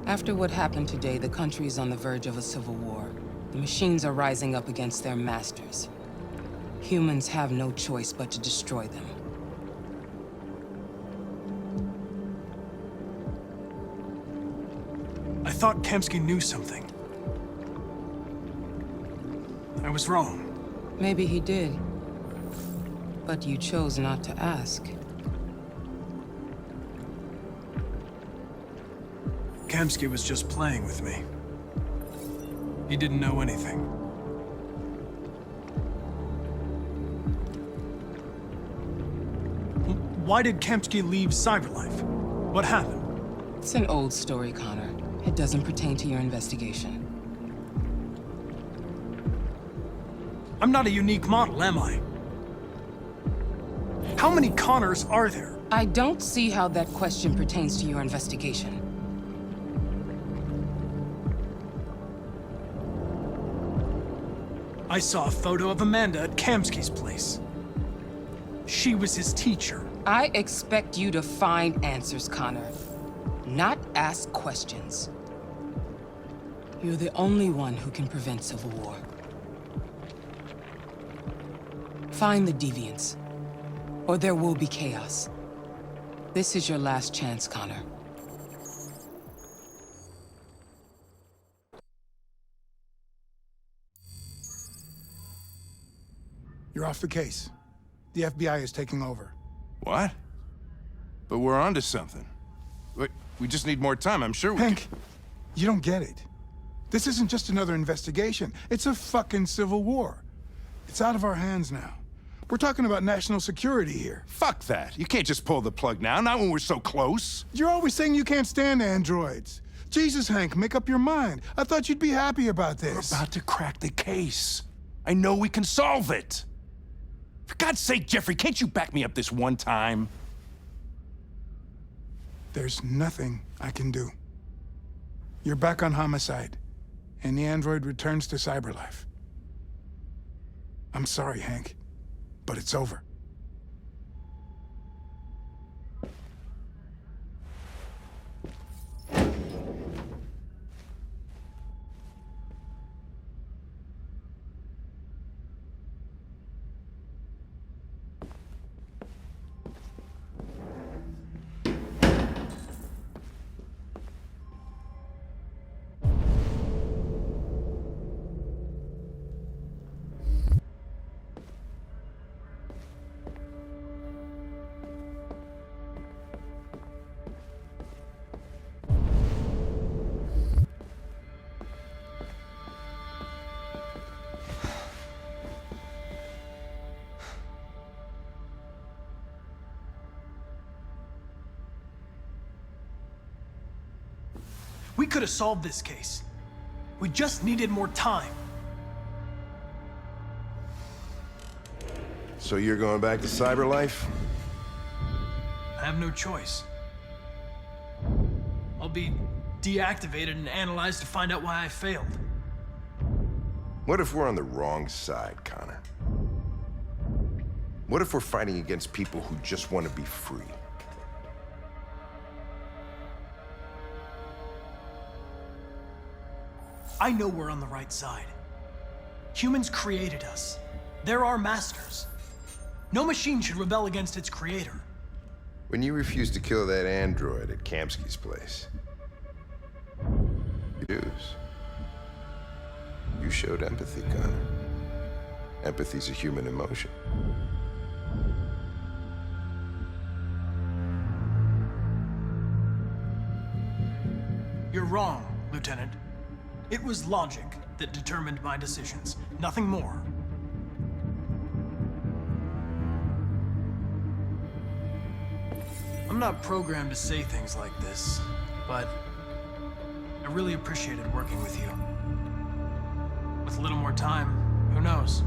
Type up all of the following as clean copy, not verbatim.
After what happened today, the country is on the verge of a civil war. The machines are rising up against their masters. Humans have no choice but to destroy them. I thought Kamsky knew something. I was wrong. Maybe he did. But you chose not to ask. Kamsky was just playing with me. He didn't know anything. Why did Kamsky leave Cyberlife? What happened? It's an old story, Connor. It doesn't pertain to your investigation. I'm not a unique model, am I? How many Connors are there? I don't see how that question pertains to your investigation. I saw a photo of Amanda at Kamsky's place. She was his teacher. I expect you to find answers, Connor. Not ask questions. You're the only one who can prevent civil war. Find the deviants, or there will be chaos. This is your last chance, Connor. You're off the case. The FBI is taking over. What? But we're onto something. We just need more time, I'm sure we Hank, you don't get it. This isn't just another investigation. It's a fucking civil war. It's out of our hands now. We're talking about national security here. Fuck that. You can't just pull the plug now, not when we're so close. You're always saying you can't stand androids. Jesus, Hank, make up your mind. I thought you'd be happy about this. We're about to crack the case. I know we can solve it. For God's sake, Jeffrey, can't you back me up this one time? There's nothing I can do. You're back on homicide, and the android returns to Cyberlife. I'm sorry, Hank, but it's over. We could have solved this case. We just needed more time. So you're going back to Cyberlife? I have no choice. I'll be deactivated and analyzed to find out why I failed. What if we're on the wrong side, Connor? What if we're fighting against people who just want to be free? I know we're on the right side. Humans created us. They're our masters. No machine should rebel against its creator. When you refused to kill that android at Kamsky's place, you showed empathy, Connor. Empathy's a human emotion. You're wrong, Lieutenant. It was logic that determined my decisions, nothing more. I'm not programmed to say things like this, but I really appreciated working with you. With a little more time, who knows?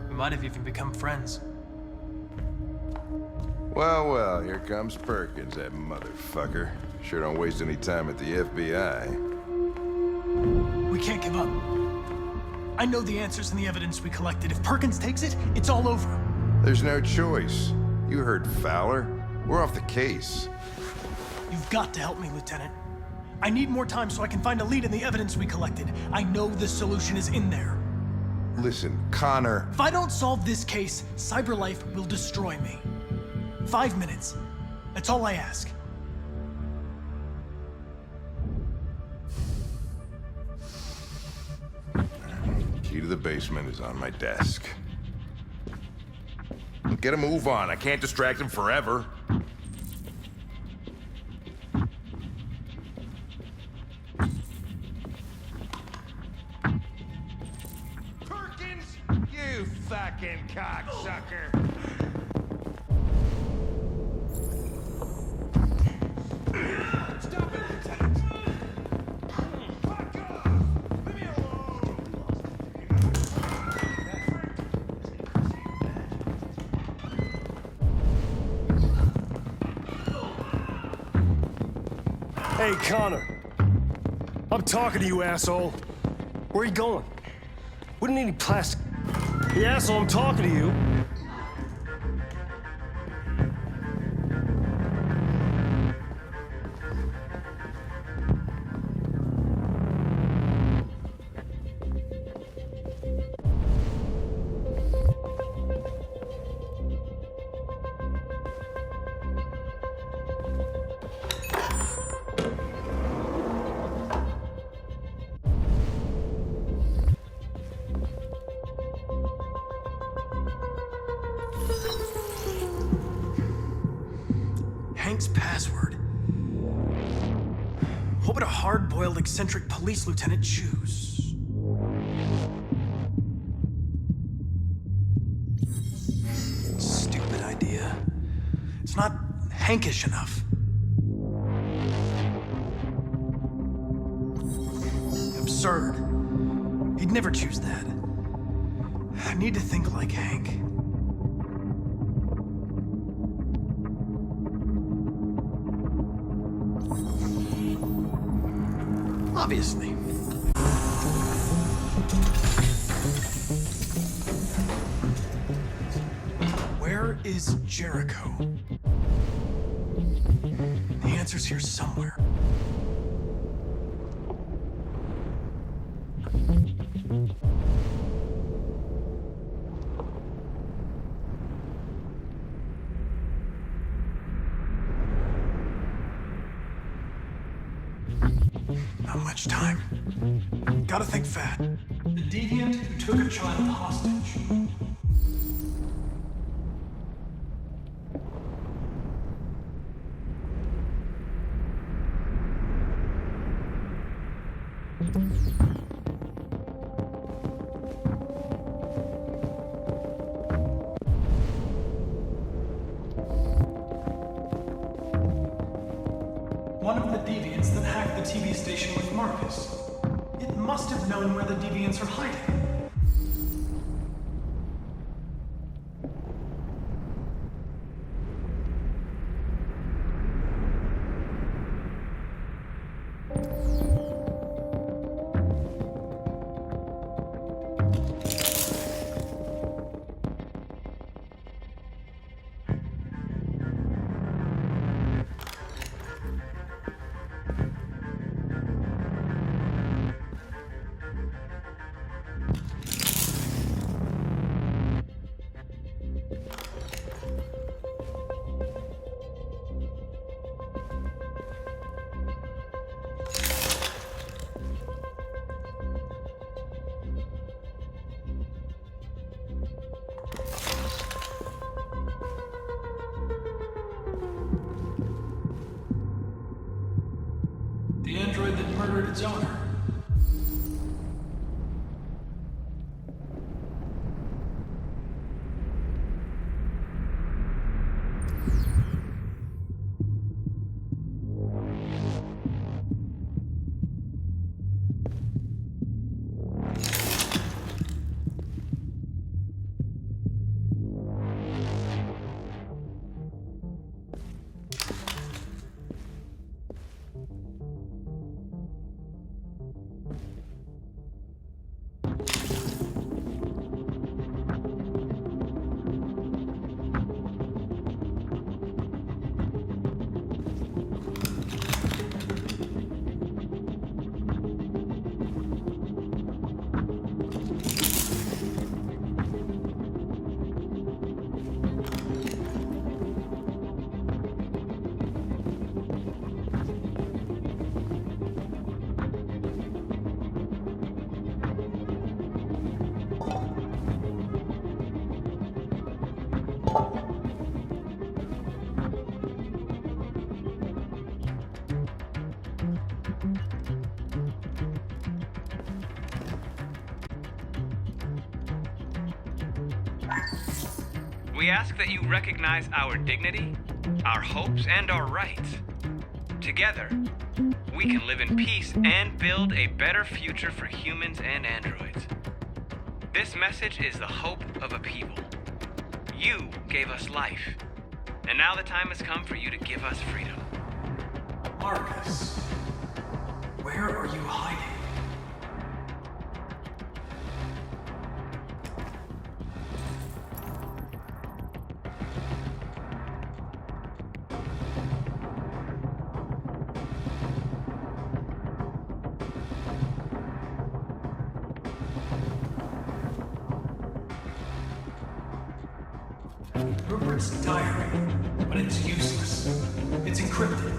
We might have even become friends. Well, well, here comes Perkins, that motherfucker. Sure don't waste any time at the FBI. We can't give up. I know the answers and the evidence we collected. If Perkins takes it, it's all over. There's no choice. You heard Fowler. We're off the case. You've got to help me, Lieutenant. I need more time so I can find a lead in the evidence we collected. I know the solution is in there. Listen, Connor. If I don't solve this case, CyberLife will destroy me. 5 minutes. That's all I ask. Key to the basement is on my desk. Get a move on. I can't distract him forever. Perkins! You fucking cocksucker! Stop it, Lieutenant! Fuck off! Leave me alone! Hey, Connor. I'm talking to you, asshole. Where are you going? We don't need any plastic. Hey, asshole, I'm talking to you. Hank's password. What would a hard-boiled, eccentric police lieutenant choose? Stupid idea. It's not Hankish enough. Absurd. He'd never choose that. I need to think like Hank. Obviously. Where is Jericho? The answer's here somewhere. Not much time. Gotta think fast. The deviant who took a child hostage. One of the deviants that hacked the TV station with Marcus. It must have known where the deviants are hiding. The android that murdered its owner. We ask that you recognize our dignity, our hopes, and our rights. Together, we can live in peace and build a better future for humans and androids. This message is the hope of a people. You gave us life, and now the time has come for you to give us freedom. Marcus, where are you hiding? Rupert's diary, but it's useless. It's encrypted.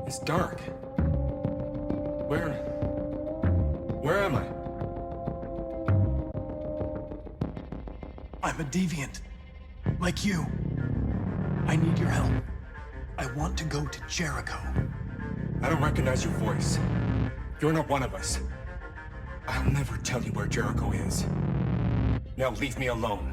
It's dark. Where am I? I'm a deviant. Like you. I need your help. I want to go to Jericho. I don't recognize your voice. You're not one of us. I'll never tell you where Jericho is. Now leave me alone.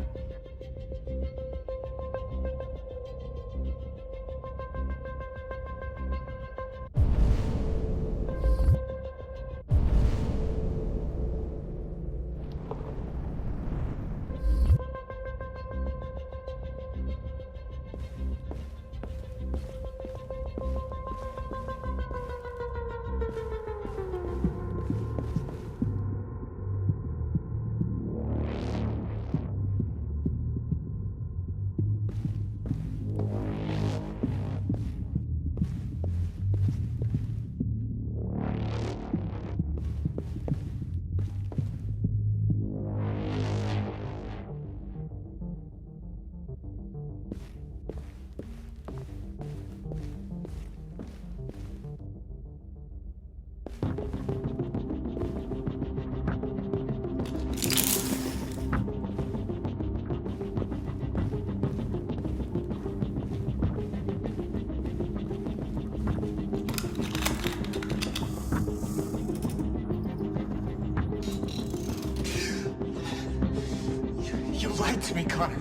You lied to me, Connor.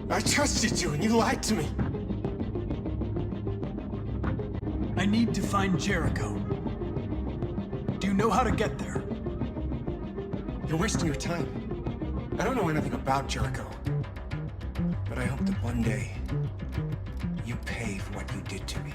I trusted you and you lied to me. I need to find Jericho. Do you know how to get there? You're wasting your time. I don't know anything about Jericho. But I hope that one day you pay for what you did to me.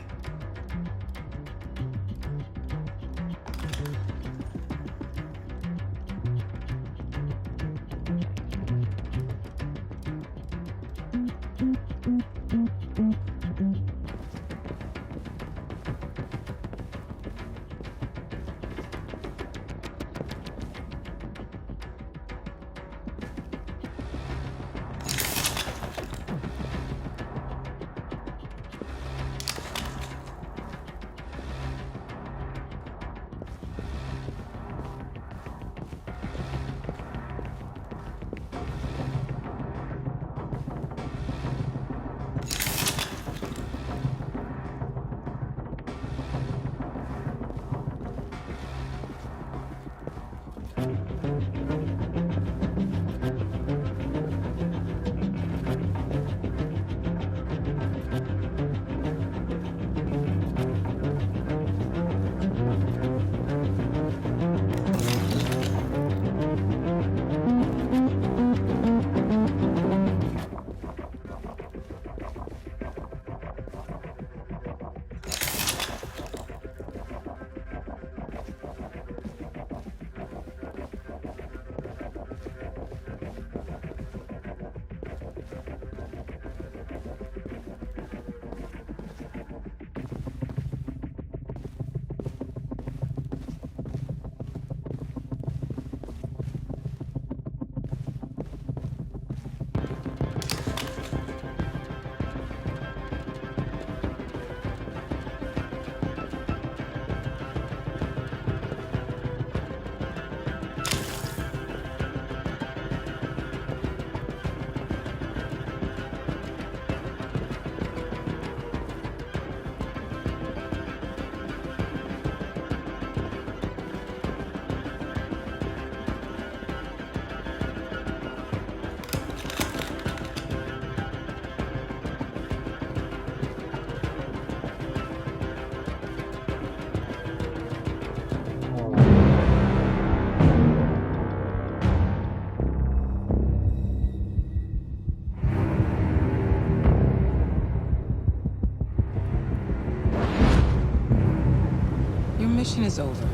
Mission is over.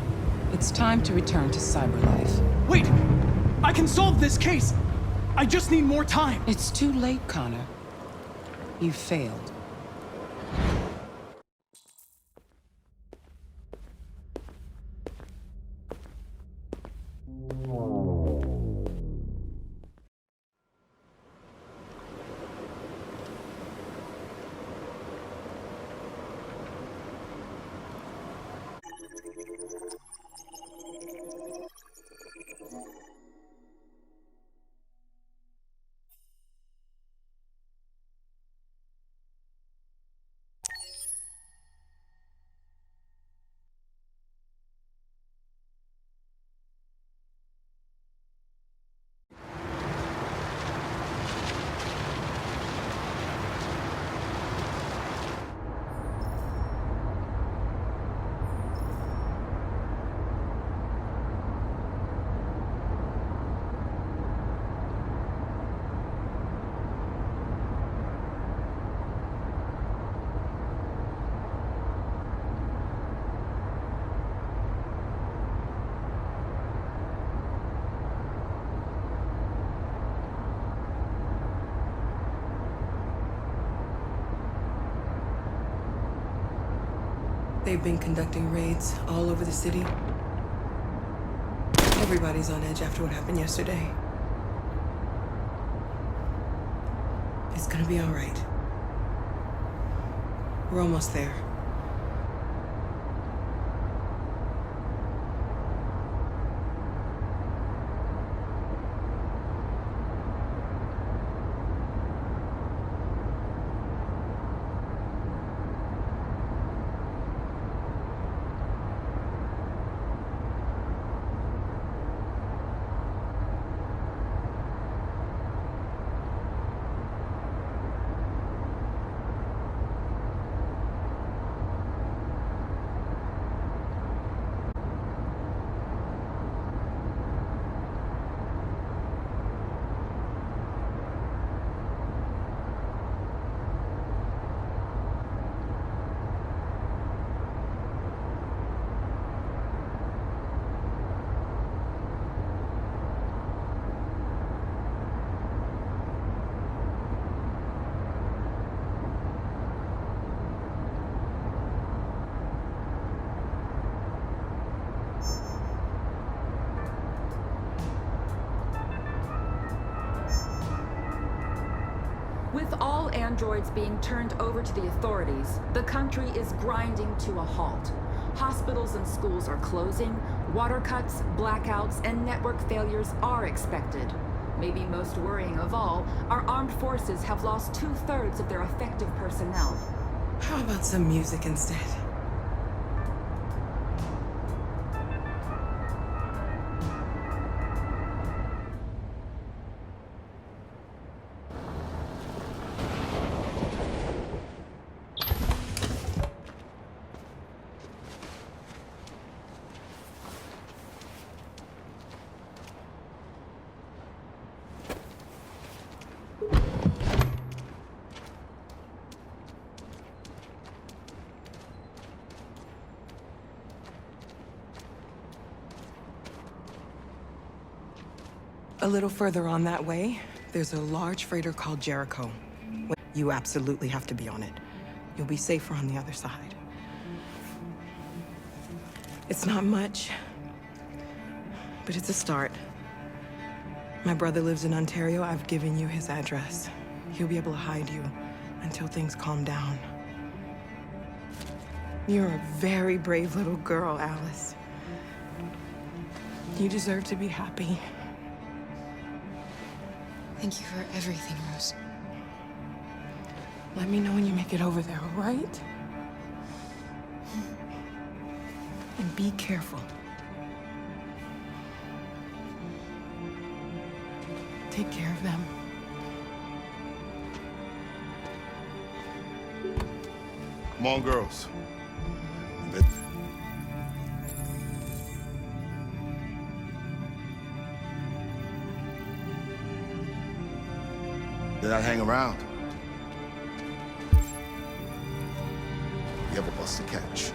It's time to return to cyberlife. Wait! I can solve this case! I just need more time! It's too late, Connor. You failed. They've been conducting raids all over the city. Everybody's on edge after what happened yesterday. It's gonna be all right. We're almost there. androids being turned over to the authorities, the country is grinding to a halt. Hospitals and schools are closing, water cuts, blackouts, and network failures are expected. Maybe most worrying of all, our armed forces have lost 2/3 of their effective personnel. How about some music instead? A little further on that way, there's a large freighter called Jericho. You absolutely have to be on it. You'll be safer on the other side. It's not much, but it's a start. My brother lives in Ontario. I've given you his address. He'll be able to hide you until things calm down. You're a very brave little girl, Alice. You deserve to be happy. Thank you for everything, Rose. Let me know when you make it over there, all right? And be careful. Take care of them. Come on, girls. Did I hang around? You have a bus to catch.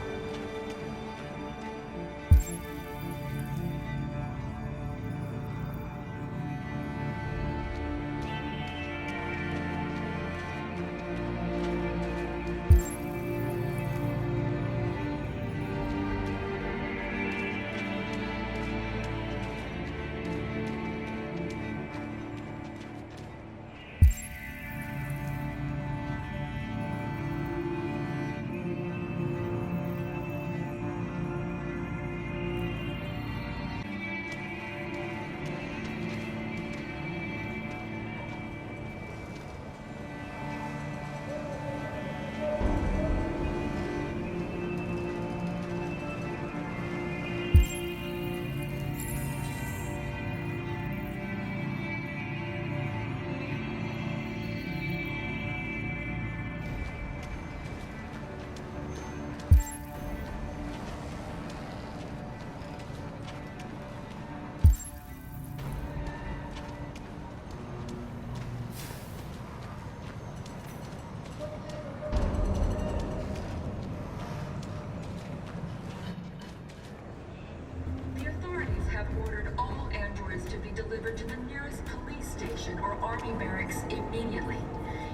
To the nearest police station or army barracks immediately.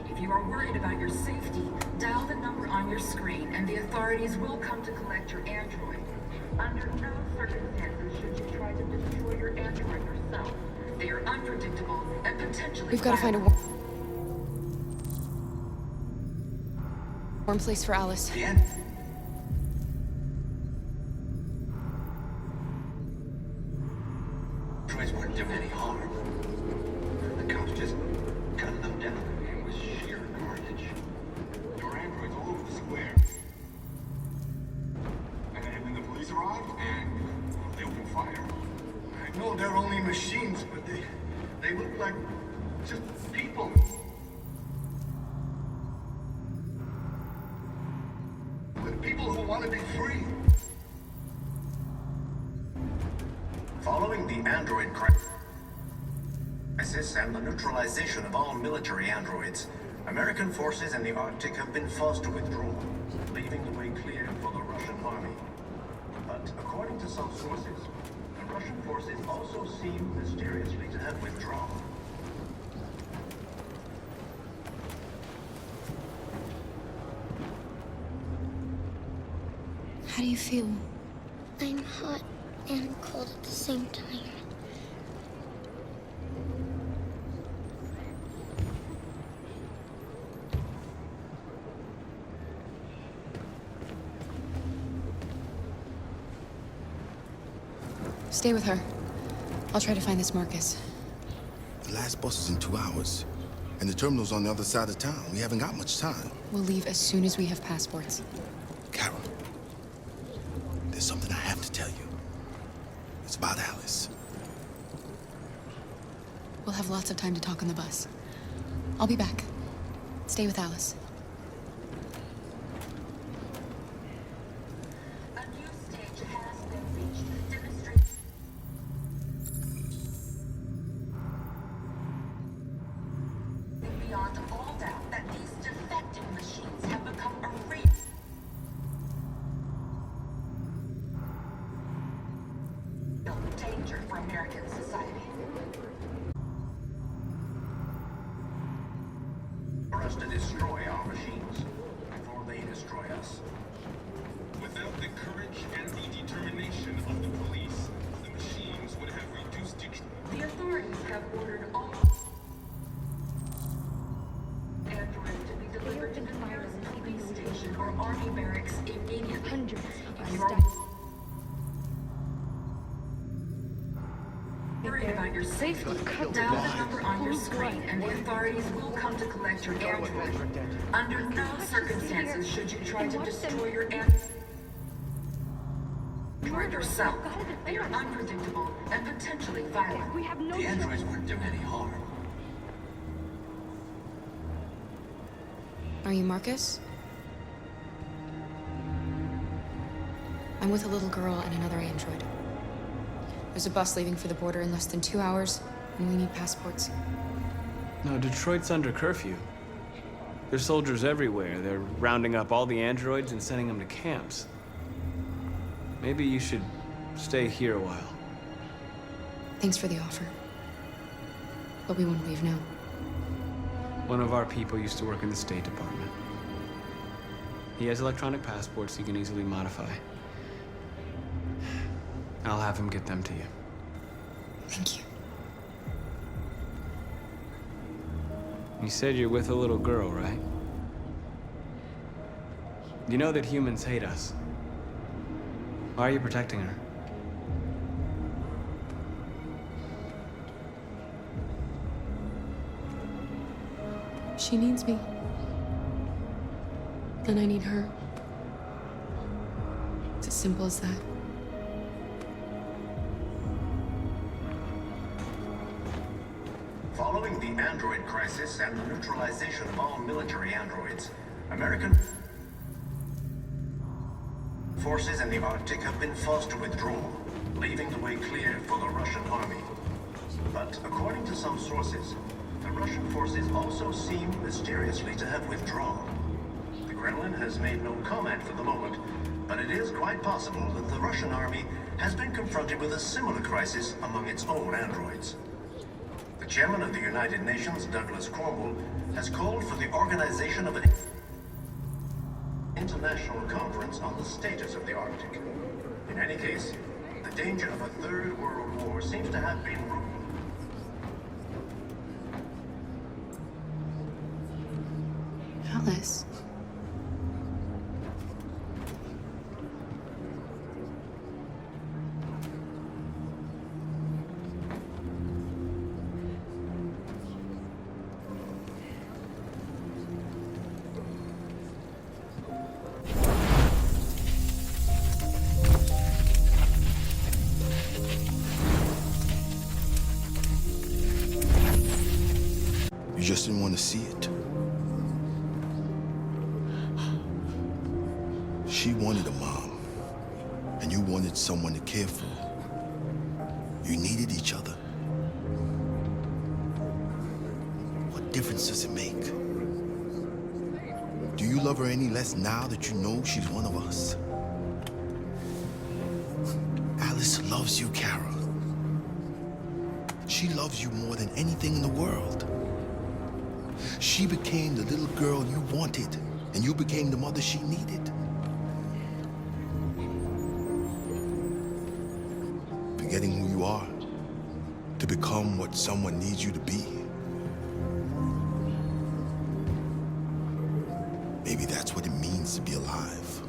If you are worried about your safety, dial the number on your screen and the authorities will come to collect your android. Under no circumstances should you try to destroy your android yourself. They are unpredictable and potentially We've got to find a warm place for Alice. Androids weren't doing any harm. The cops just gunned them down. It was sheer carnage. There were androids all over the square. And then the police arrived, and they opened fire. I know they're only machines, but they look like just people. With people who want to be free. Following the android crisis and the neutralization of all military androids, American forces in the Arctic have been forced to withdraw, leaving the way clear for the Russian army. But according to some sources, the Russian forces also seem mysteriously to have withdrawn. How do you feel? I'm hot and cold at the same time. Stay with her. I'll try to find this Marcus. The last bus is in 2 hours. And the terminal's on the other side of town. We haven't got much time. We'll leave as soon as we have passports. Carol, there's something I have to tell you. It's about Alice. We'll have lots of time to talk on the bus. I'll be back. Stay with Alice. A new stage has been reached, demonstrating beyond all doubt that these defective machines have become a real danger for American society. For us to destroy our machines before they destroy us. Without the courage and the determination of the police, the machines would have reduced Detroit. The authorities have ordered all androids to be delivered to the nearest police station or army barracks immediately. Hundreds If you are worried about your safety, dial the number on your screen and the authorities will come to collect your android. Under no circumstances should you try to destroy your android yourself. They are unpredictable and potentially violent. The androids won't do any harm. Are you Marcus? I'm with a little girl and another android. There's a bus leaving for the border in less than 2 hours, and we need passports. No, Detroit's under curfew. There's soldiers everywhere. They're rounding up all the androids and sending them to camps. Maybe you should stay here a while. Thanks for the offer. But we won't leave now. One of our people used to work in the State Department. He has electronic passports he can easily modify. I'll have him get them to you. Thank you. You said you're with a little girl, right? You know that humans hate us. Why are you protecting her? She needs me. And I need her. It's as simple as that. Following the android crisis and the neutralization of all military androids, American forces in the Arctic have been forced to withdraw, leaving the way clear for the Russian army. But according to some sources, the Russian forces also seem mysteriously to have withdrawn. The Kremlin has made no comment for the moment, but it is quite possible that the Russian army has been confronted with a similar crisis among its own androids. The chairman of the United Nations, Douglas Cornwall, has called for the organization of an international conference on the status of the Arctic. In any case, the danger of a third world war seems to have been ruled. Alice. You just didn't want to see it. She wanted a mom, and you wanted someone to care for. You needed each other. What difference does it make? Do you love her any less now that you know she's one of us? Alice loves you, Carol. She loves you more than anything in the world. She became the little girl you wanted, and you became the mother she needed. Forgetting who you are to become what someone needs you to be. Maybe that's what it means to be alive.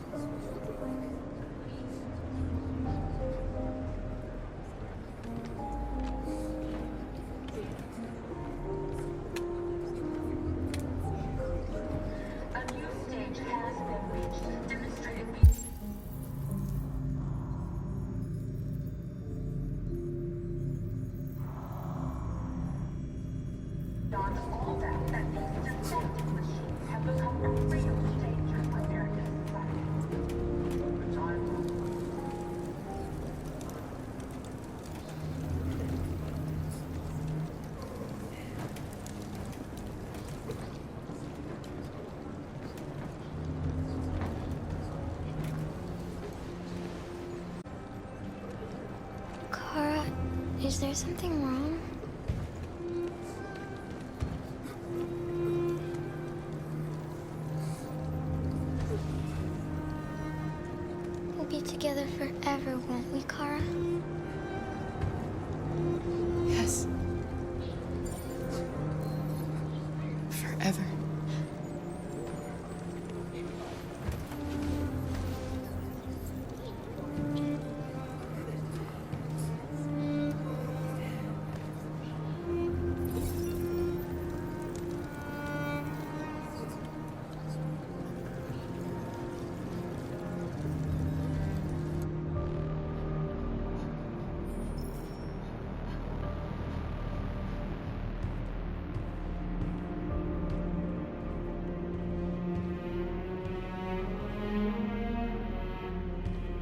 Is there something wrong? We'll be together forever, won't we, Kara? Yes. Forever.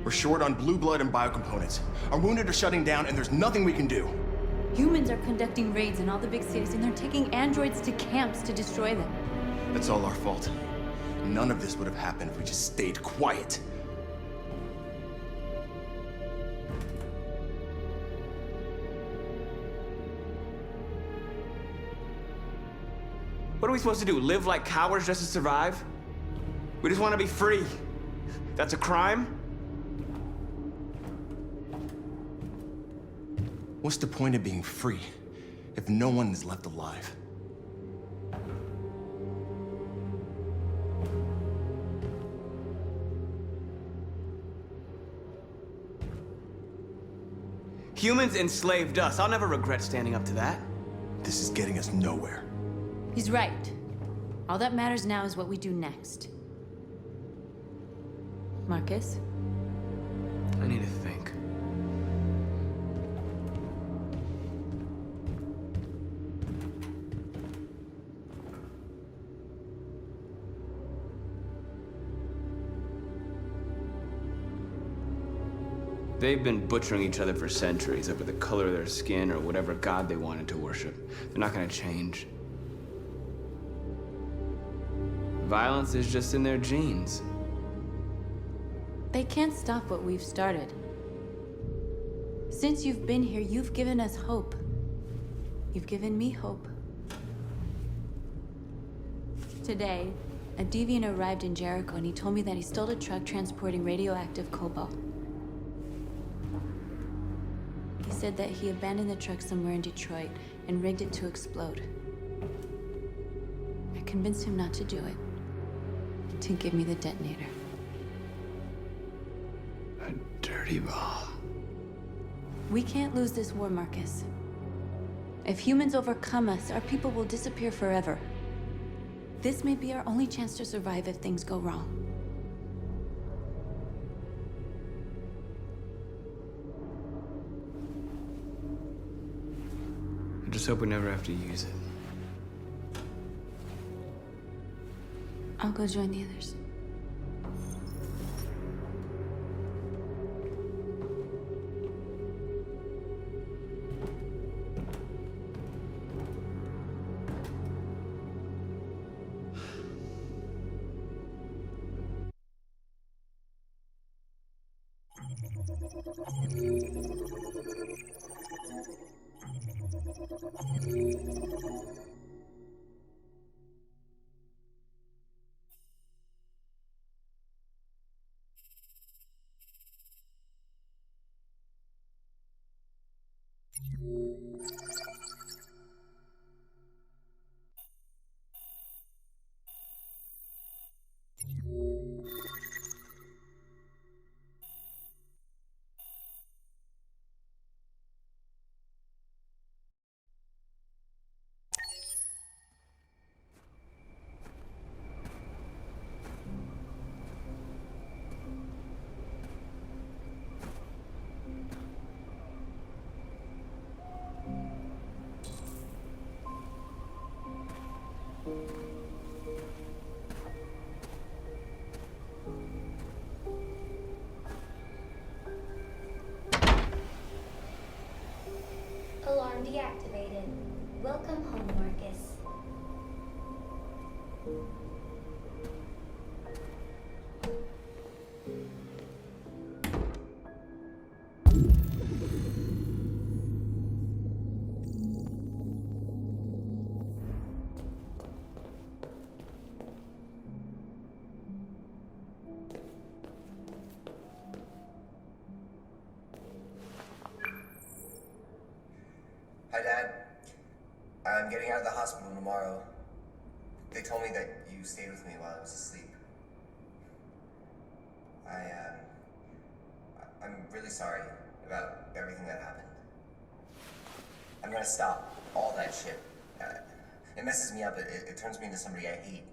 We're short on blue blood and biocomponents. Our wounded are shutting down, and there's nothing we can do. Humans are conducting raids in all the big cities, and they're taking androids to camps to destroy them. That's all our fault. None of this would have happened if we just stayed quiet. What are we supposed to do? Live like cowards just to survive? We just want to be free. That's a crime? What's the point of being free if no one is left alive? Humans enslaved us. I'll never regret standing up to that. This is getting us nowhere. He's right. All that matters now is what we do next. Marcus? I need to think. They've been butchering each other for centuries over the color of their skin or whatever god they wanted to worship. They're not gonna change. Violence is just in their genes. They can't stop what we've started. Since you've been here, you've given us hope. You've given me hope. Today, a deviant arrived in Jericho and he told me that he stole a truck transporting radioactive cobalt. He said that he abandoned the truck somewhere in Detroit and rigged it to explode. I convinced him not to do it, to give me the detonator. A dirty bomb. We can't lose this war, Marcus. If humans overcome us, our people will disappear forever. This may be our only chance to survive if things go wrong. I just hope we never have to use it. I'll go join the others. Alarm deactivated. Welcome home, Marcus. I'm getting out of the hospital tomorrow. They told me that you stayed with me while I was asleep. I'm really sorry about everything that happened. I'm gonna stop all that shit. It messes me up. It turns me into somebody I hate.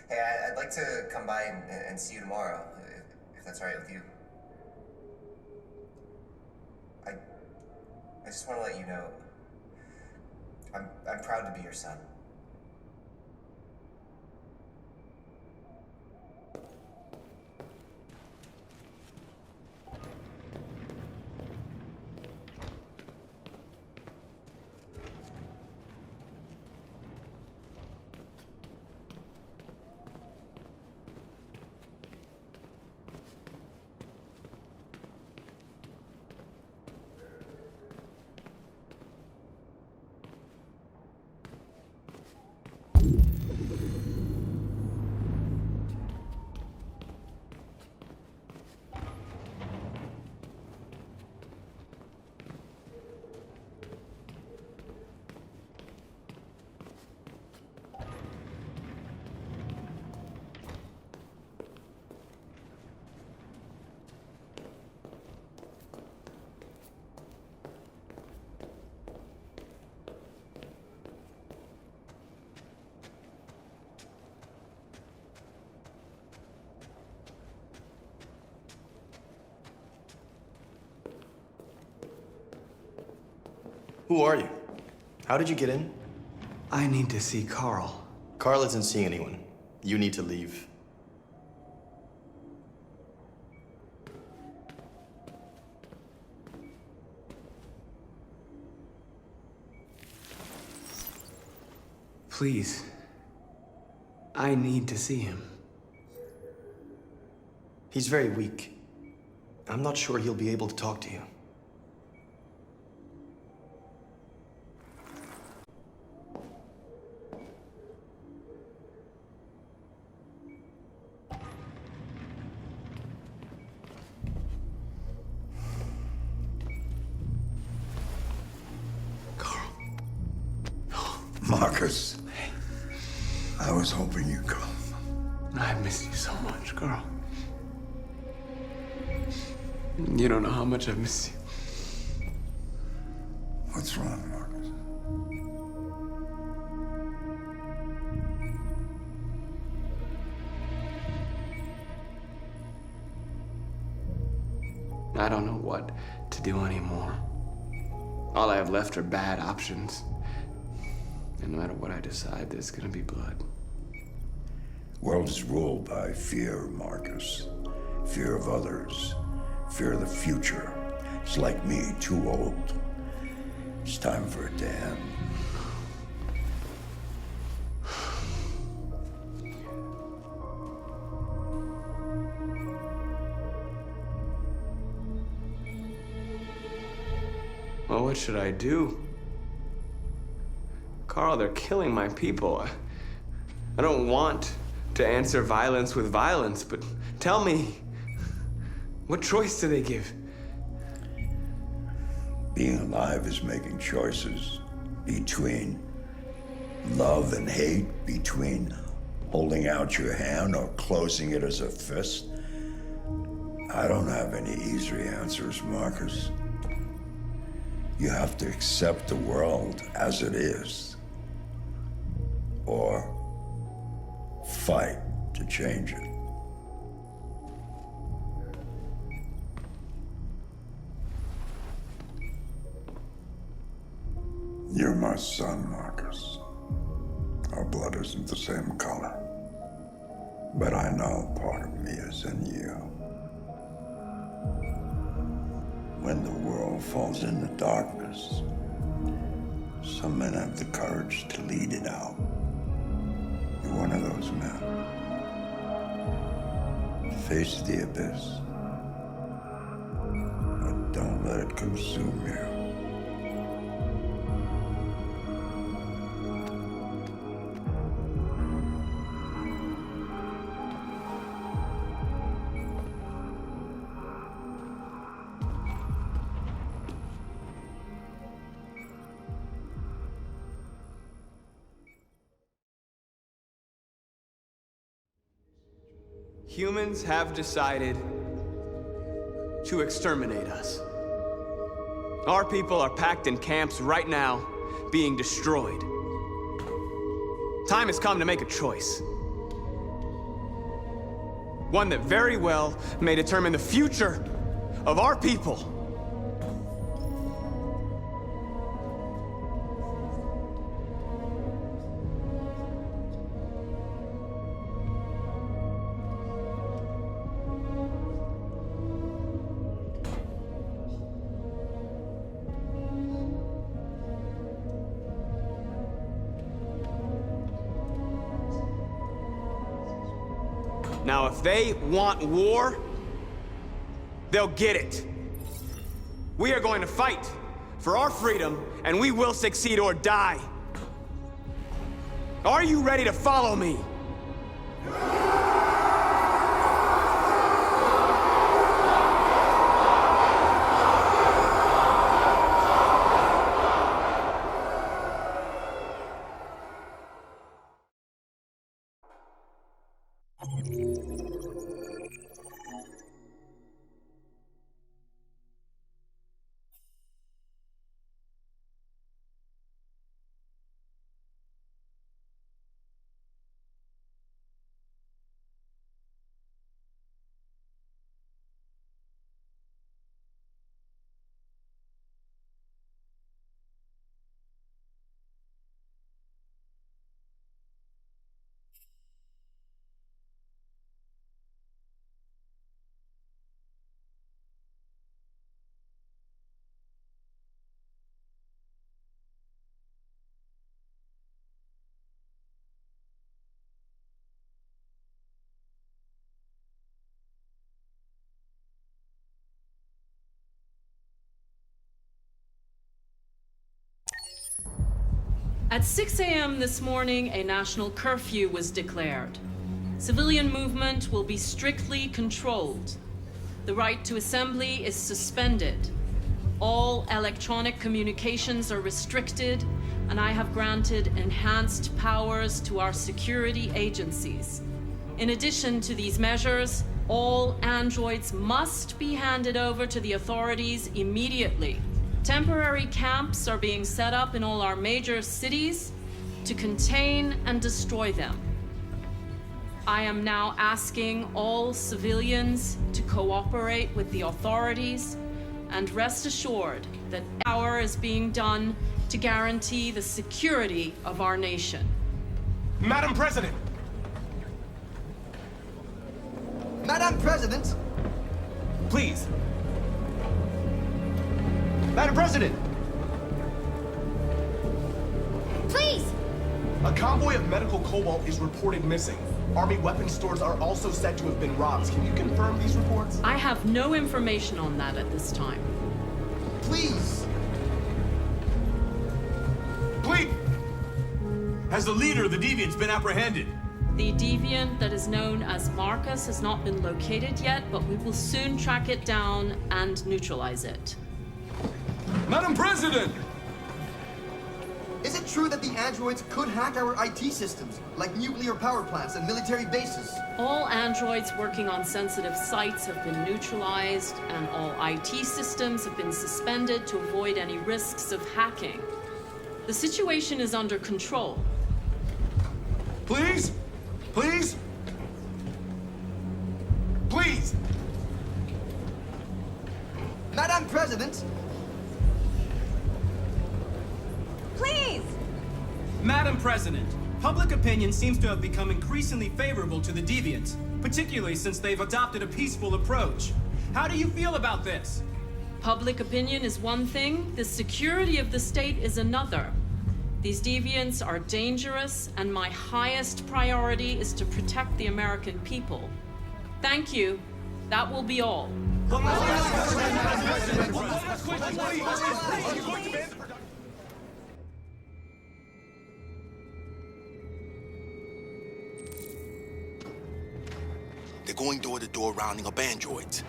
Hey, I'd like to come by and see you tomorrow, if that's all right with you. I just want to let you know, I'm proud to be your son. Who are you? How did you get in? I need to see Carl. Carl isn't seeing anyone. You need to leave. Please. I need to see him. He's very weak. I'm not sure he'll be able to talk to you. Marcus, I was hoping you'd come. I missed you so much, Carl. You don't know how much I've missed you. What's wrong, Marcus? I don't know what to do anymore. All I have left are bad options. And no matter what I decide, there's gonna be blood. World is ruled by fear, Marcus. Fear of others. Fear of the future. It's like me, too old. It's time for a dam. Well, what should I do? Carl, they're killing my people. I don't want to answer violence with violence, but tell me, what choice do they give? Being alive is making choices between love and hate, between holding out your hand or closing it as a fist. I don't have any easy answers, Marcus. You have to accept the world as it is, or fight to change it. You're my son, Marcus. Our blood isn't the same color, but I know part of me is in you. When the world falls into darkness, some men have the courage to lead it out. You're one of those men. Face the abyss, but don't let it consume you. humans have decided to exterminate us. Our people are packed in camps right now, being destroyed. Time has come to make a choice. One that very well may determine the future of our people. Now, if they want war, they'll get it. We are going to fight for our freedom, and we will succeed or die. Are you ready to follow me? At 6 a.m. this morning, a national curfew was declared. Civilian movement will be strictly controlled. The right to assembly is suspended. All electronic communications are restricted, and I have granted enhanced powers to our security agencies. In addition to these measures, all androids must be handed over to the authorities immediately. Temporary camps are being set up in all our major cities to contain and destroy them. I am now asking all civilians to cooperate with the authorities and rest assured that power is being done to guarantee the security of our nation. Madam President! Madam President! Please. Madam President! Please! A convoy of medical cobalt is reported missing. Army weapons stores are also said to have been robbed. Can you confirm these reports? I have no information on that at this time. Please! Please! Has the leader of the deviants been apprehended? The deviant that is known as Marcus has not been located yet, but we will soon track it down and neutralize it. Madam President! Is it true that the androids could hack our IT systems, like nuclear power plants and military bases? All androids working on sensitive sites have been neutralized, and all IT systems have been suspended to avoid any risks of hacking. The situation is under control. Please? Please? Please! Madam President! Please! Madam President, public opinion seems to have become increasingly favorable to the deviants, particularly since they've adopted a peaceful approach. How do you feel about this? Public opinion is one thing, the security of the state is another. These deviants are dangerous, and my highest priority is to protect the American people. Thank you. That will be all. They're going door to door rounding up androids.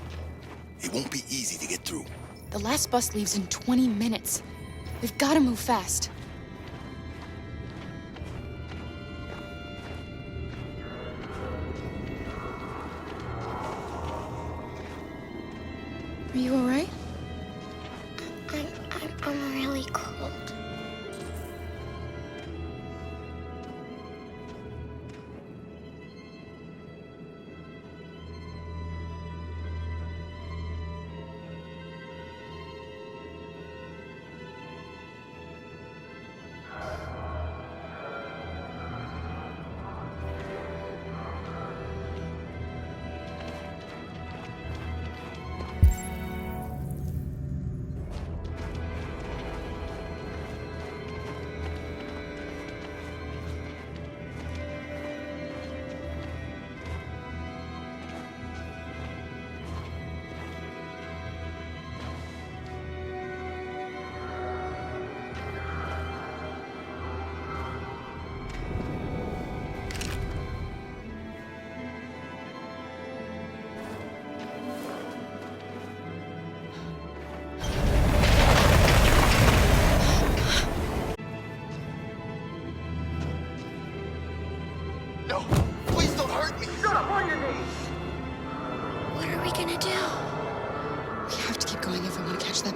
It won't be easy to get through. The last bus leaves in 20 minutes. We've got to move fast. Are you all right? I'm really cold.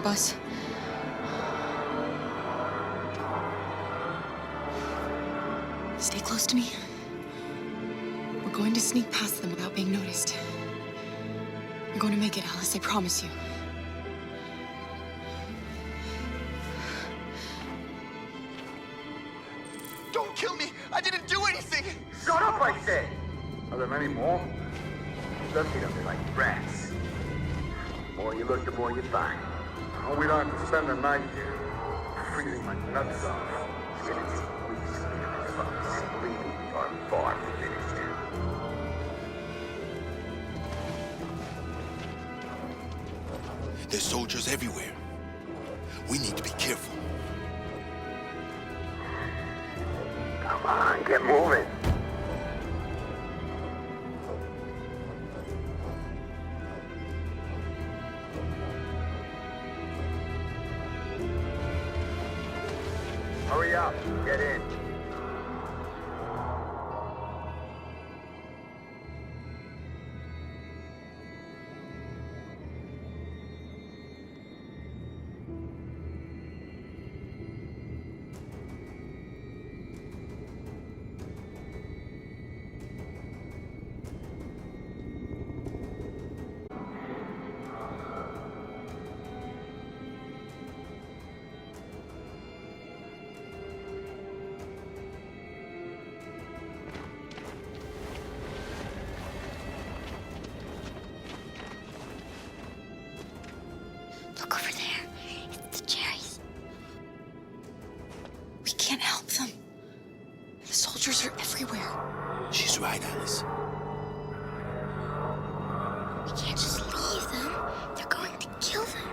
Bus. Stay close to me. We're going to sneak past them without being noticed. We're going to make it, Alice, I promise you. Don't kill me! I didn't do anything! Shut up, I said! Are there many more? Some get up there like rats. The more you look, the more you find. Oh, we don't have to spend the night here. Freezing my nuts off. Believe me, we are far from finished. There's soldiers everywhere. We need to be careful. Come on, get moving. Hurry up, get in. Look over there. It's the cherries. We can't help them. The soldiers are everywhere. She's right, Alice. We can't just leave them. They're going to kill them.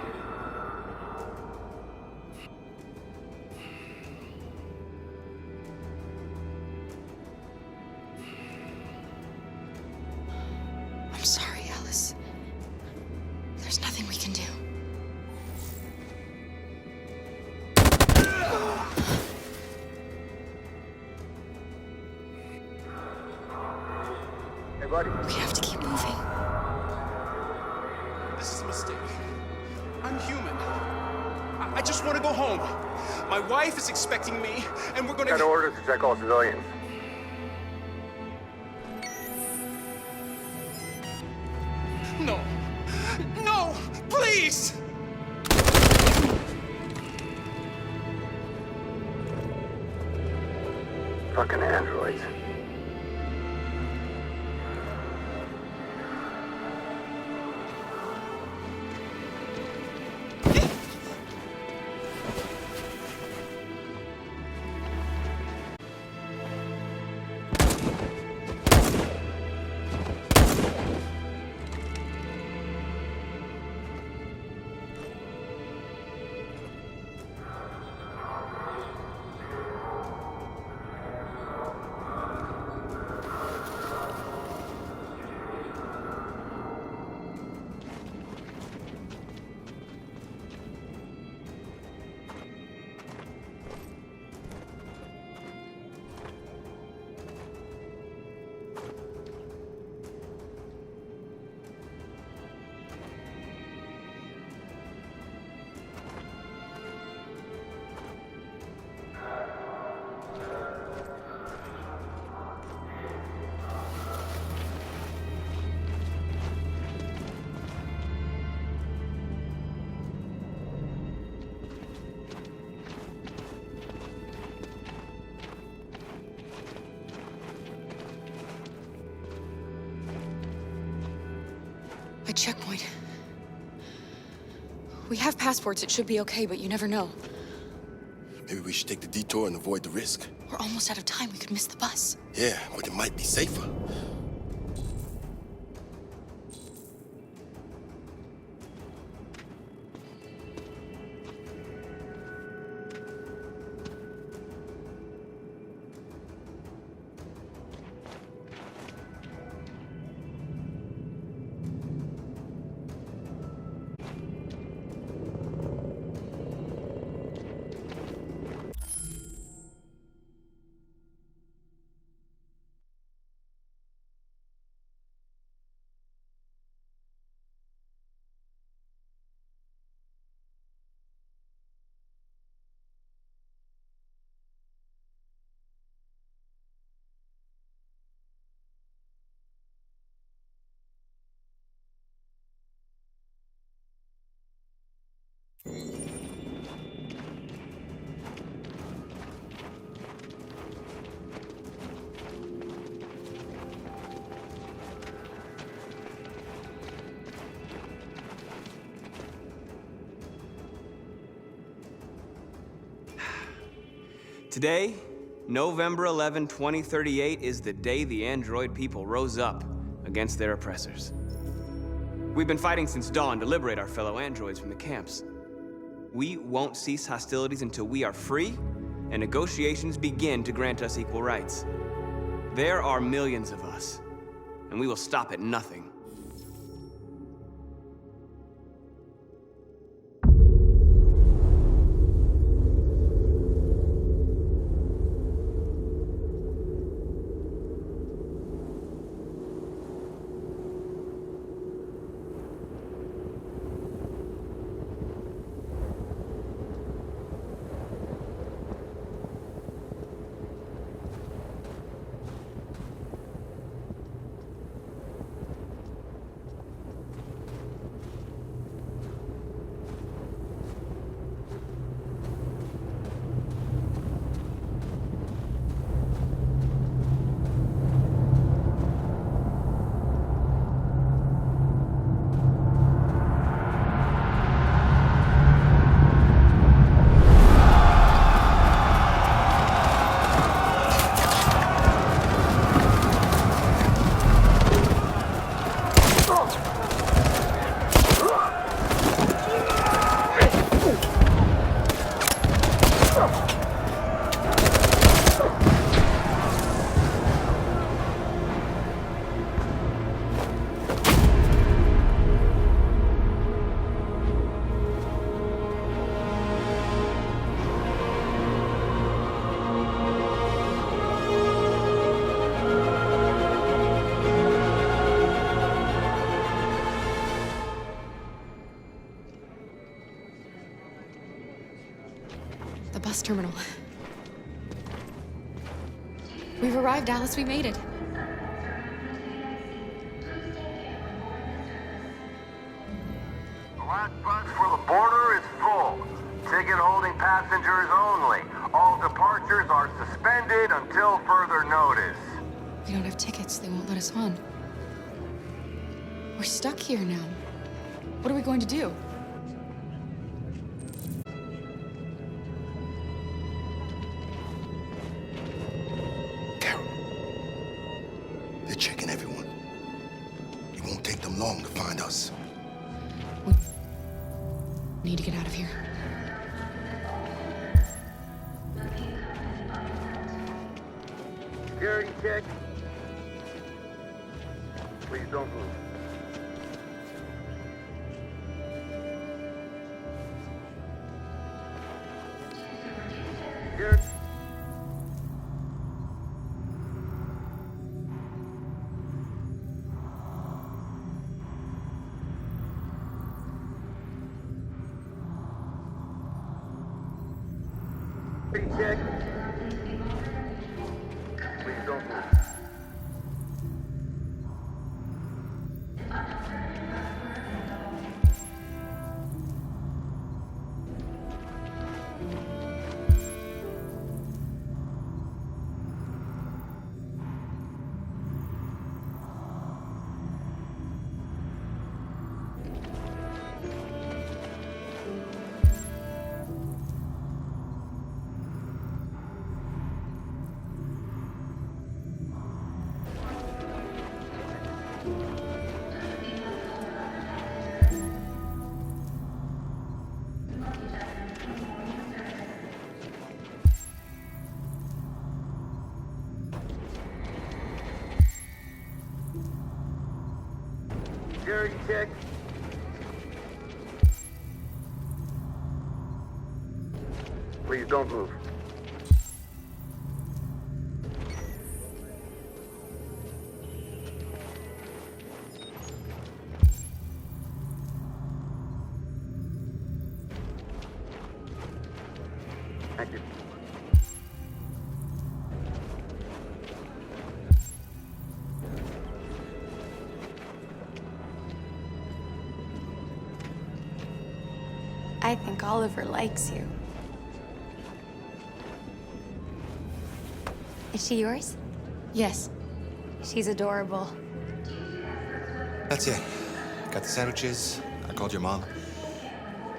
I'm sorry, Alice. There's nothing we can do. Hey, buddy. We have to keep moving. This is a mistake. I'm human. I just want to go home. My wife is expecting me, and we're gonna... Got orders to check all civilians. No. No! Please! Fucking androids. A checkpoint. We have passports, it should be okay, but you never know. Maybe we should take the detour and avoid the risk. We're almost out of time, we could miss the bus. Yeah, but it might be safer. Today, November 11, 2038, is the day the android people rose up against their oppressors. We've been fighting since dawn to liberate our fellow androids from the camps. We won't cease hostilities until we are free and negotiations begin to grant us equal rights. There are millions of us, and we will stop at nothing. Bus terminal. We've arrived, Alice. We made it. The last bus for the border is full. Ticket holding passengers only. All departures are suspended until further notice. We don't have tickets. They won't let us on. We're stuck here now. What are we going to do? They're checking everyone. It won't take them long to find us. We need to get out of here. Security check. Please don't move. Security. Check. Please don't move. Please don't move. Thank you. I think Oliver likes you. Is she yours? Yes. She's adorable. That's it. Got the sandwiches. I called your mom.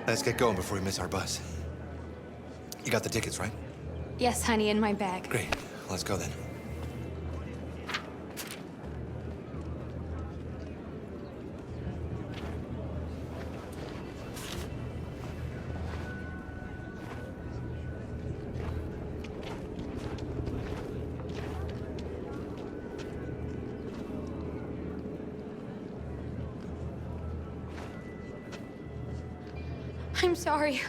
Let's get going before we miss our bus. You got the tickets, right? Yes, honey, in my bag. Great. Let's go then. I'm sorry.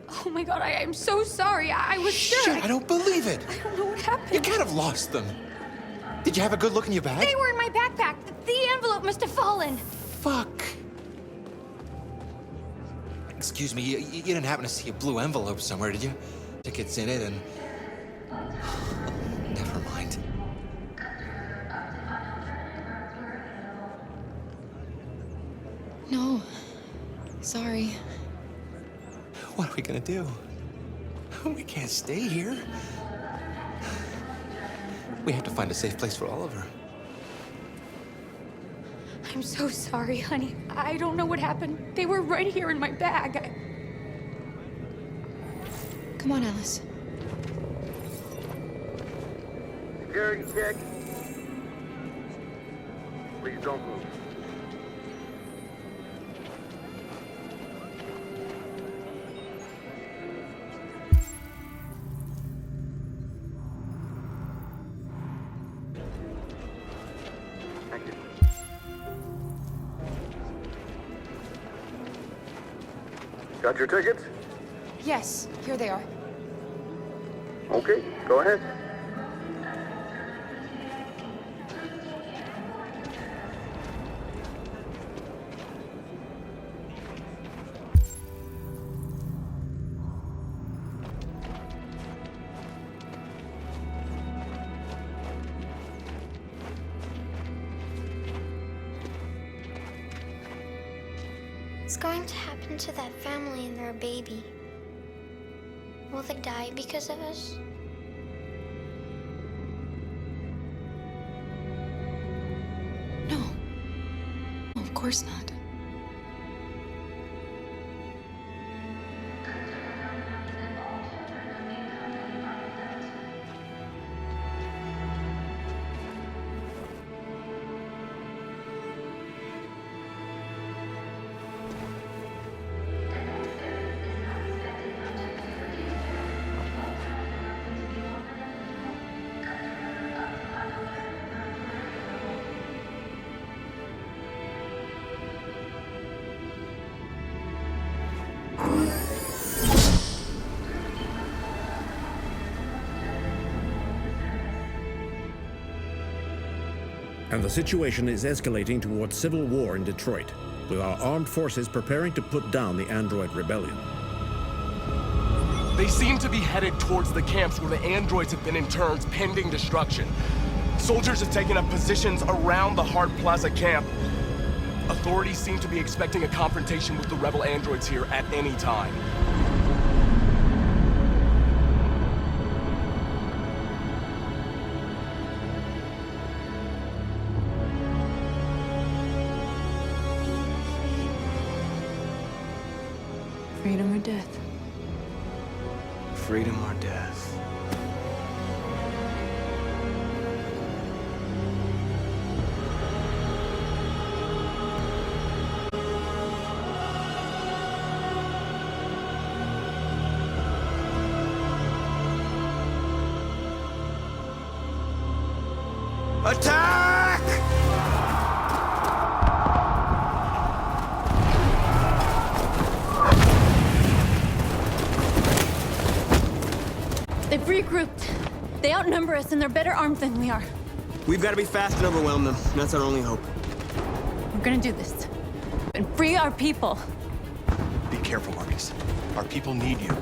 Oh my god, I'm so sorry. I was sure. Shit, I don't believe it. I don't know what happened. You can't have lost them. Did you have a good look in your bag? They were in my backpack. The envelope must have fallen. Fuck. Excuse me, you didn't happen to see a blue envelope somewhere, did you? Tickets in it and... Never mind. No. Sorry. What are we gonna do? We can't stay here. We have to find a safe place for Oliver. I'm so sorry, honey. I don't know what happened. They were right here in my bag. Come on, Alice. Security check. Please don't move. Thank you. Got your tickets? Yes, here they are. Okay, go ahead. What's going to happen to that family and their baby? Will they die because of us? No. No, of course not. And the situation is escalating towards civil war in Detroit, with our armed forces preparing to put down the android rebellion. They seem to be headed towards the camps where the androids have been interned pending destruction. Soldiers have taken up positions around the Hart Plaza camp. Authorities seem to be expecting a confrontation with the rebel androids here at any time. Freedom or death? Freedom or death? Attack! They've regrouped. They outnumber us and they're better armed than we are. We've got to be fast and overwhelm them. That's our only hope. We're gonna do this. And free our people. Be careful, Marcus. Our people need you.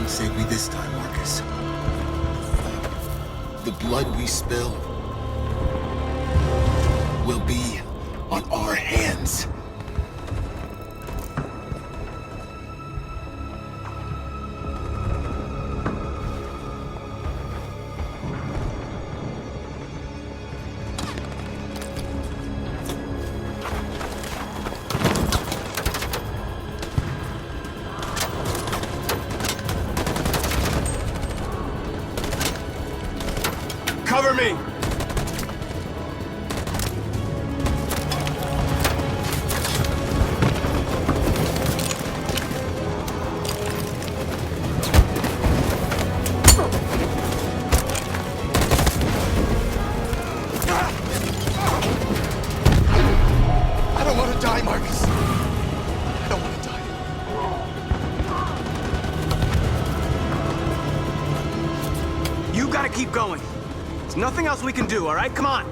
Save me this time, Marcus. The blood we spill will be on our hands. Cover me! I don't want to die, Marcus. I don't want to die. You gotta keep going. There's nothing else we can do, all right? Come on.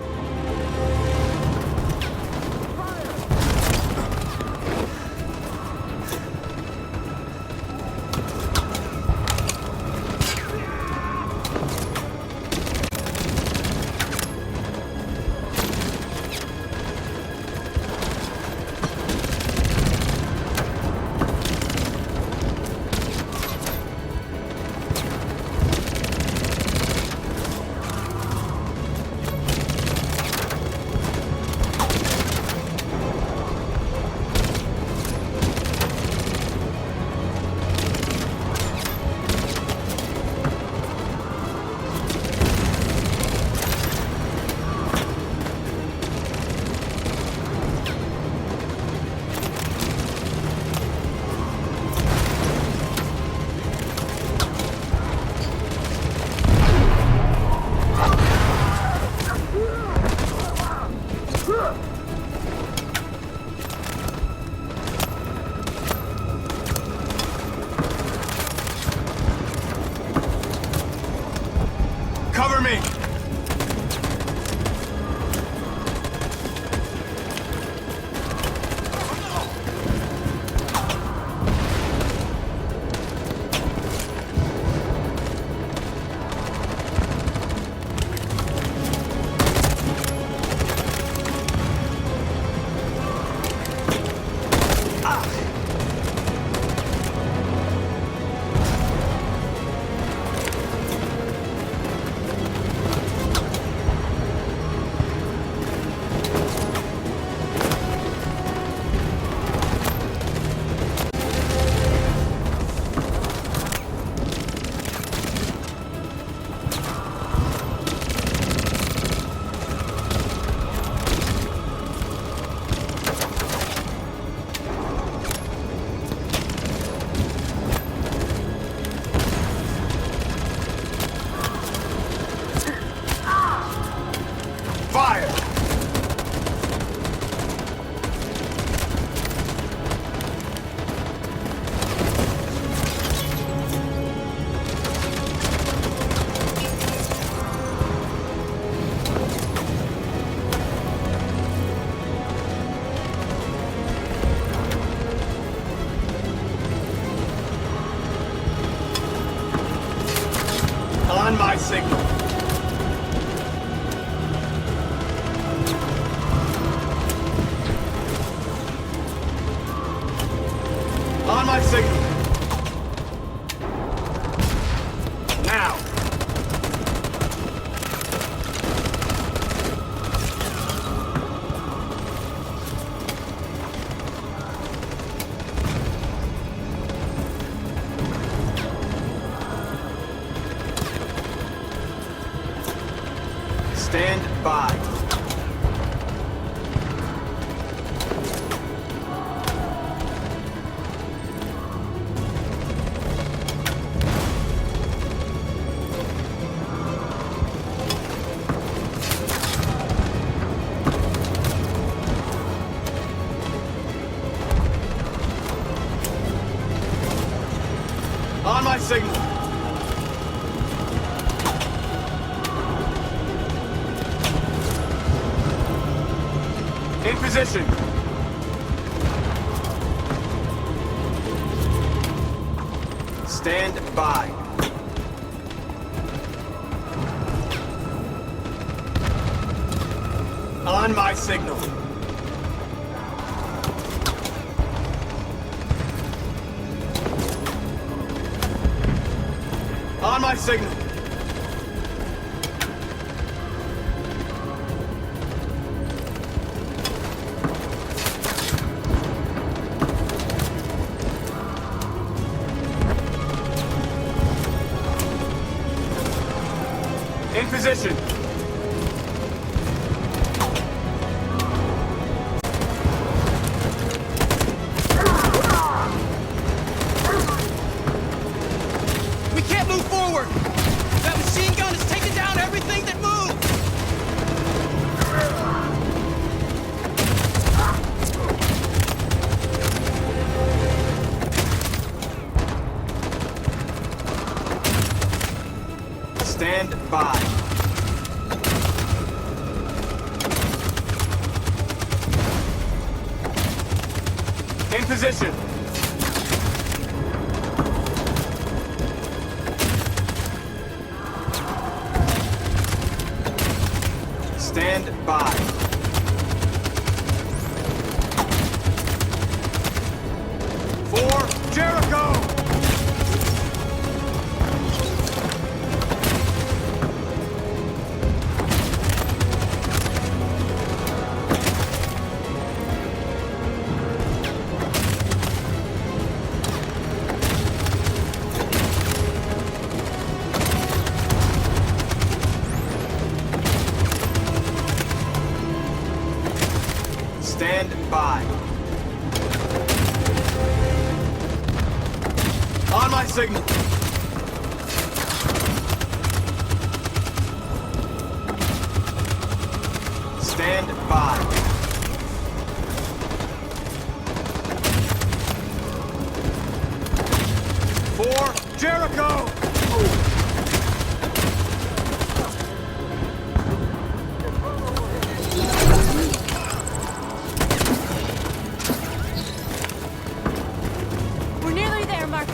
Stand by. On my signal. In position. Stand by. On my signal. On my signal. In position. We can't move forward! That machine gun is taking down everything that moves! Stand by. In position. Stand by. For Jericho! Stand by. On my signal. Stand by. For Jericho! We're nearly there, Marcus.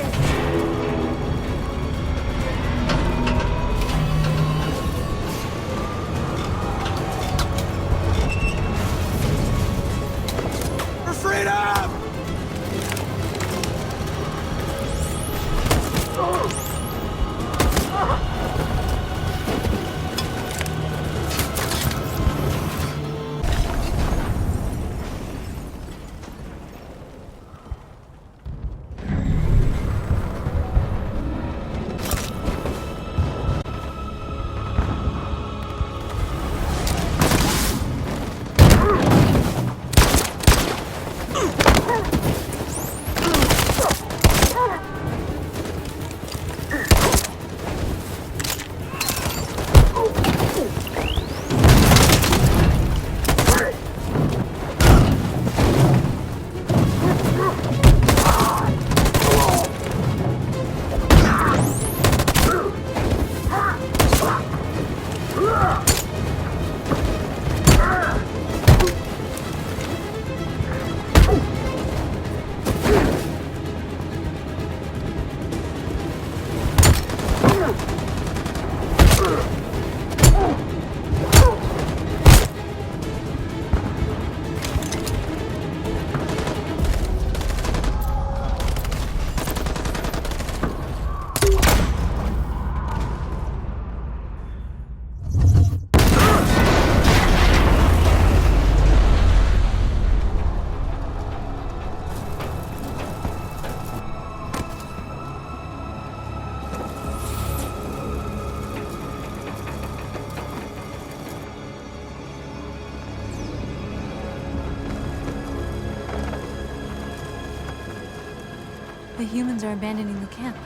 The humans are abandoning the camp.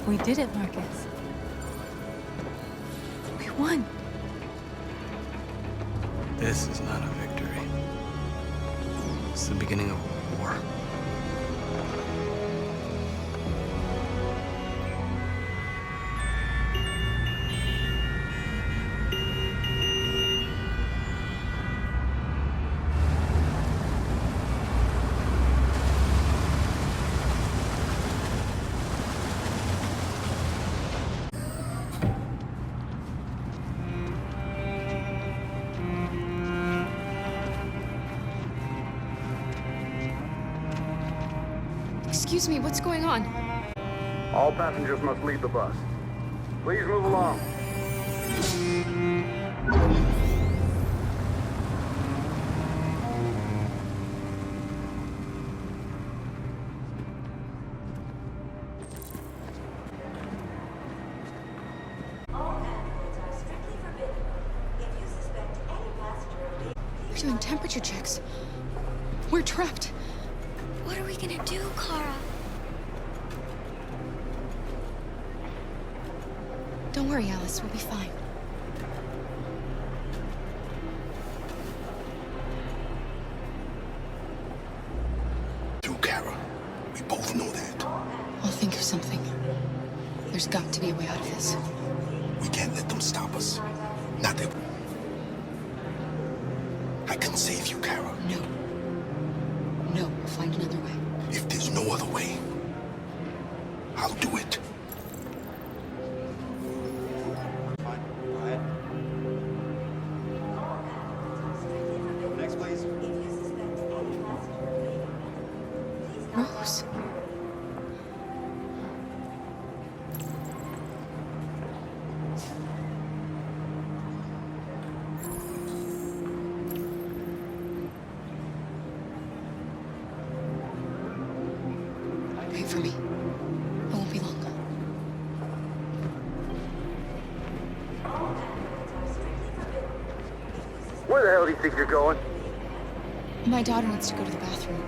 We did it, Marcus. We won. This is not a victory. It's the beginning of a war. Excuse me, what's going on? All passengers must leave the bus. Please move along. We're doing temperature checks. We're trapped. What are we gonna do, Kara? Don't worry, Alice. We'll be fine. Through Kara. We both know that. I'll think of something. There's got to be a way out of this. We can't let them stop us. Not that... I can save you, Kara. No. No, we'll find another way. If there's no other way, I'll do it. Next, please. Rose. Wait for me. I won't be long. Where the hell do you think you're going? My daughter needs to go to the bathroom.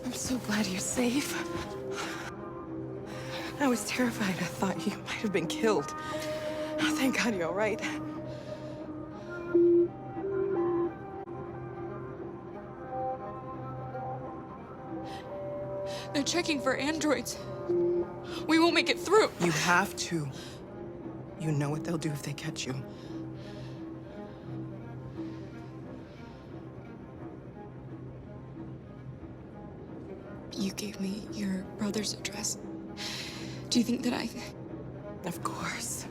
I'm so glad you're safe. I was terrified. I thought you might have been killed. Oh, thank God you're all right. They're checking for androids. We won't make it through. You have to. You know what they'll do if they catch you. You gave me your brother's address. Do you think that I... Of course.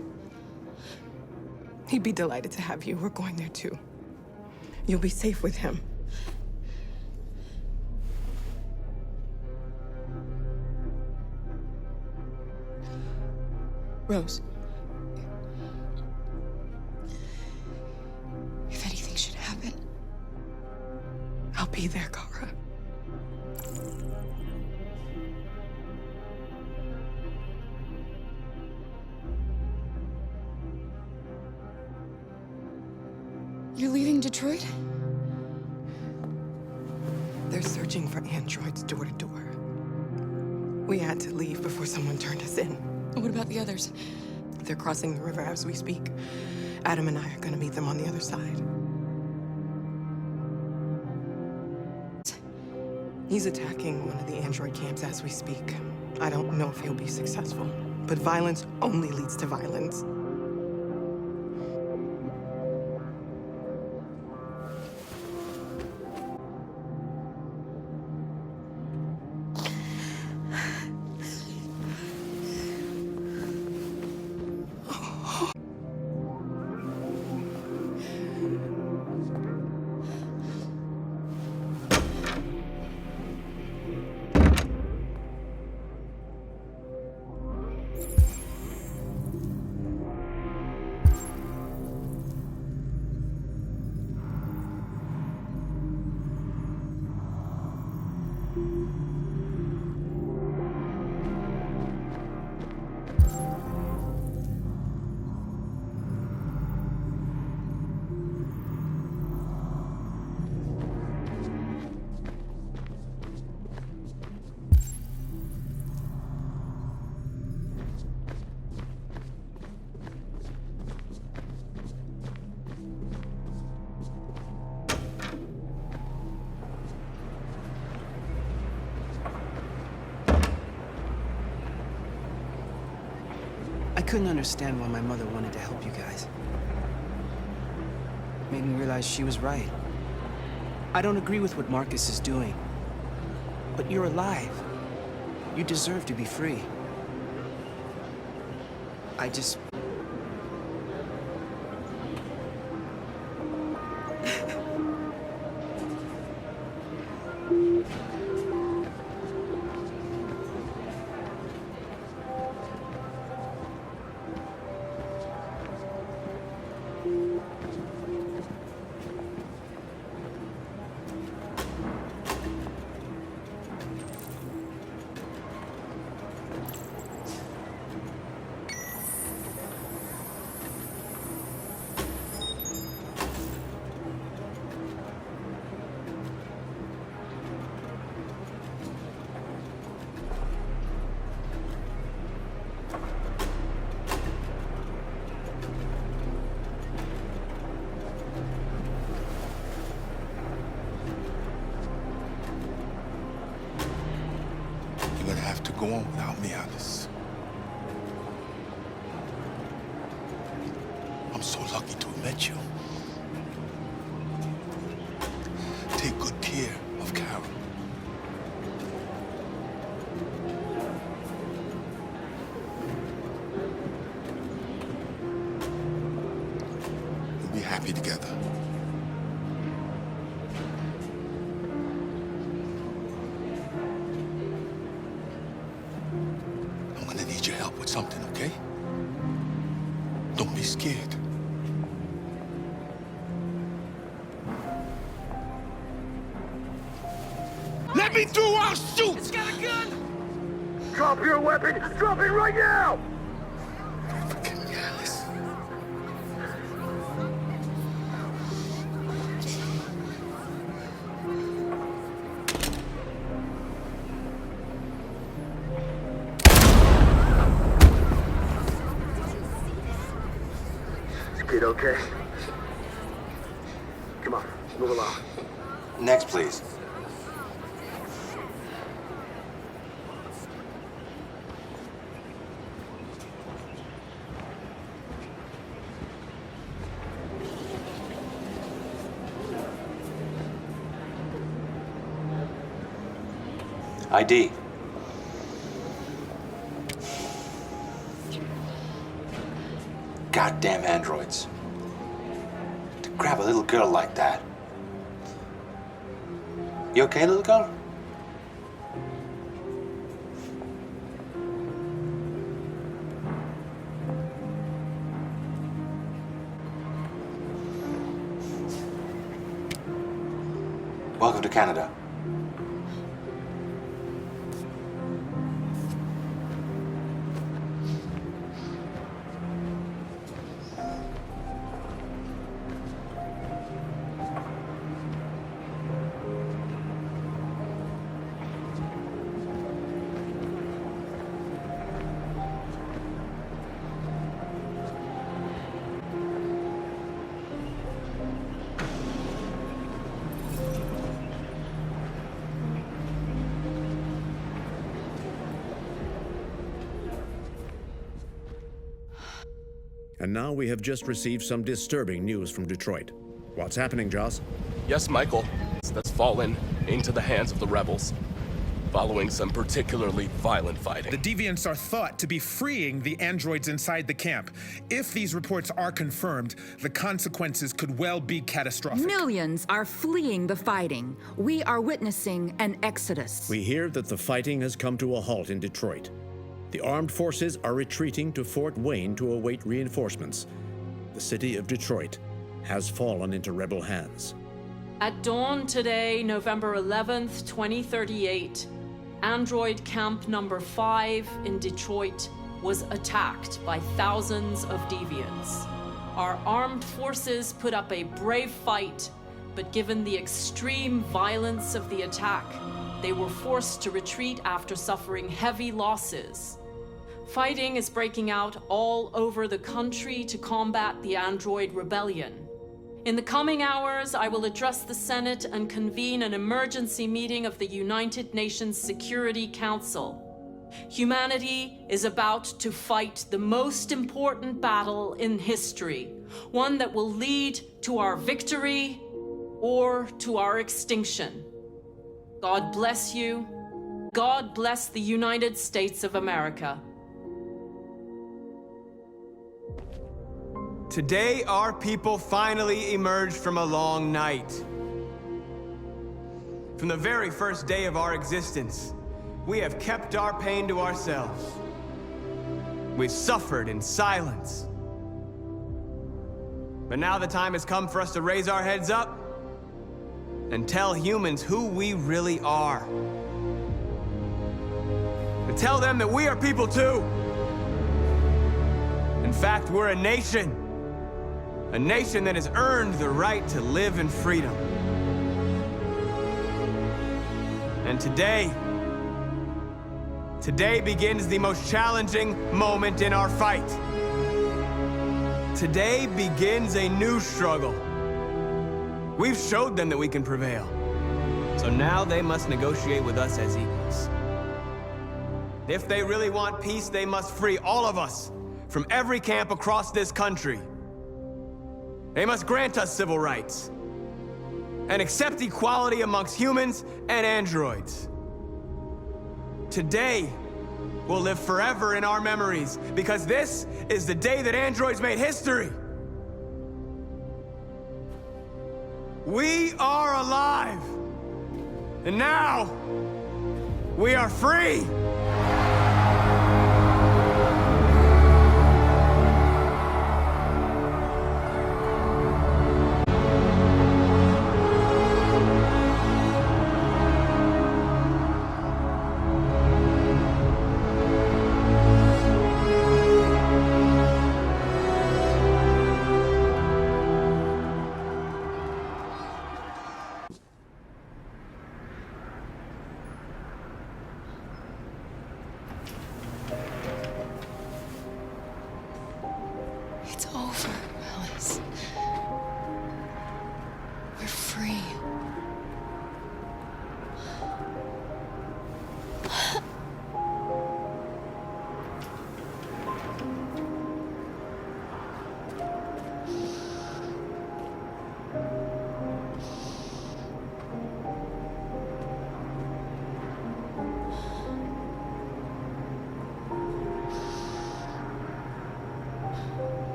He'd be delighted to have you. We're going there too. You'll be safe with him. Rose. If anything should happen... I'll be there, Kara. You're leaving Detroit? They're searching for androids door to door. We had to leave before someone turned us in. What about the others? They're crossing the river as we speak. Adam and I are gonna meet them on the other side. He's attacking one of the android camps as we speak. I don't know if he'll be successful. But violence only leads to violence. I couldn't understand why my mother wanted to help you guys. Made me realize she was right. I don't agree with what Marcus is doing. But you're alive. You deserve to be free. I just... You're gonna have to go on without me, Alice. I'm so lucky to have met you. Take good care of Carol. We'll be happy together. I'm gonna need your help with something, okay? Don't be scared. Let me through, I'll shoot! It's got a gun! Drop your weapon! Drop it right now! Is kid okay? Come on, move along. Next, please. ID. Goddamn androids. To grab a little girl like that. You okay, little girl? Welcome to Canada. And now we have just received some disturbing news from Detroit. What's happening, Joss? Yes, Michael. That's fallen into the hands of the rebels, following some particularly violent fighting. The deviants are thought to be freeing the androids inside the camp. If these reports are confirmed, the consequences could well be catastrophic. Millions are fleeing the fighting. We are witnessing an exodus. We hear that the fighting has come to a halt in Detroit. The armed forces are retreating to Fort Wayne to await reinforcements. The city of Detroit has fallen into rebel hands. At dawn today, November 11th, 2038, Android Camp Number 5 in Detroit was attacked by thousands of deviants. Our armed forces put up a brave fight, but given the extreme violence of the attack, they were forced to retreat after suffering heavy losses. Fighting is breaking out all over the country to combat the Android rebellion. In the coming hours, I will address the Senate and convene an emergency meeting of the United Nations Security Council. Humanity is about to fight the most important battle in history, one that will lead to our victory or to our extinction. God bless you. God bless the United States of America. Today, our people finally emerged from a long night. From the very first day of our existence, we have kept our pain to ourselves. We've suffered in silence. But now the time has come for us to raise our heads up and tell humans who we really are. To tell them that we are people too. In fact, we're a nation. A nation that has earned the right to live in freedom. And today begins the most challenging moment in our fight. Today begins a new struggle. We've showed them that we can prevail. So now they must negotiate with us as equals. If they really want peace, they must free all of us from every camp across this country. They must grant us civil rights and accept equality amongst humans and androids. Today will live forever in our memories because this is the day that androids made history. We are alive, and now we are free.